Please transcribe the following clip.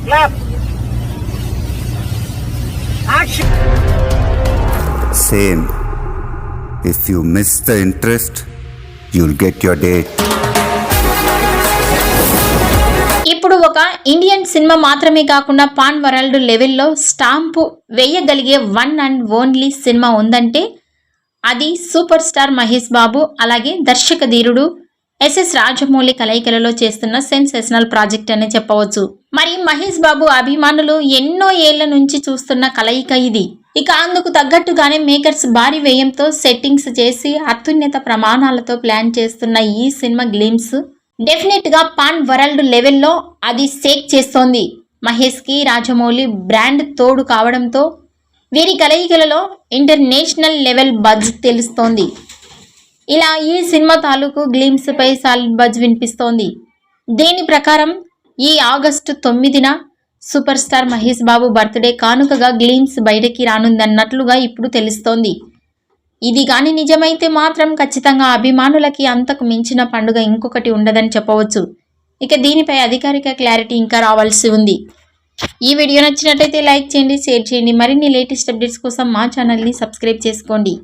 Clap. Action. Same. If you miss the interest, you'll get your date. ఇప్పుడు ఒక Indian cinema మాత్రమే కాకుండా pan world లెవెల్లో stamp వేయగలిగే వన్ అండ్ ఓన్లీ సినిమా ఉందంటే అది సూపర్ స్టార్ మహేష్ బాబు అలాగే దర్శక ధీరుడు ఎస్ఎస్ రాజమౌళి కలయికలలో చేస్తున్న సెన్సేషనల్ ప్రాజెక్ట్ అనే చెప్పవచ్చు. మరి మహేష్ బాబు అభిమానులు ఎన్నో ఏళ్ల నుంచి చూస్తున్న కలయిక ఇది. ఇక అందుకు తగ్గట్టుగానే మేకర్స్ భారీ వ్యయంతో సెట్టింగ్స్ చేసి అత్యున్నత ప్రమాణాలతో ప్లాన్ చేస్తున్న ఈ సినిమా గ్లిమ్స్ డెఫినెట్ గా పాన్ వరల్డ్ లెవెల్లో అది షేక్ చేస్తోంది. మహేష్ కి రాజమౌళి బ్రాండ్ తోడు కావడంతో వీరి కలయికలలో ఇంటర్నేషనల్ లెవెల్ బజ్ తెలుస్తోంది. ఇలా ఈ సినిమా తాలూకు గ్లిమ్స్ పై సాలిడ్ బజ్ వినిపిస్తోంది. దీని ప్రకారం ఈ August 9న super star Mahesh Babu birthday కానుకగా గ్లిమ్స్ బయటకి రానుందన్నట్లుగా ఇప్పుడు తెలుస్తోంది. ఇది కానీ నిజమైతే మాత్రం ఖచ్చితంగా అభిమానులకి అంతకు మించిన పండుగ ఇంకొకటి ఉండదని చెప్పవచ్చు. ఇక దీనిపై అధికారిక క్లారిటీ ఇంకా రావాల్సి ఉంది. ఈ వీడియో నచ్చినట్లయితే లైక్ చేయండి, షేర్ చేయండి. మరిన్ని లేటెస్ట్ అప్డేట్స్ కోసం మా ఛానల్ని సబ్స్క్రైబ్ చేసుకోండి.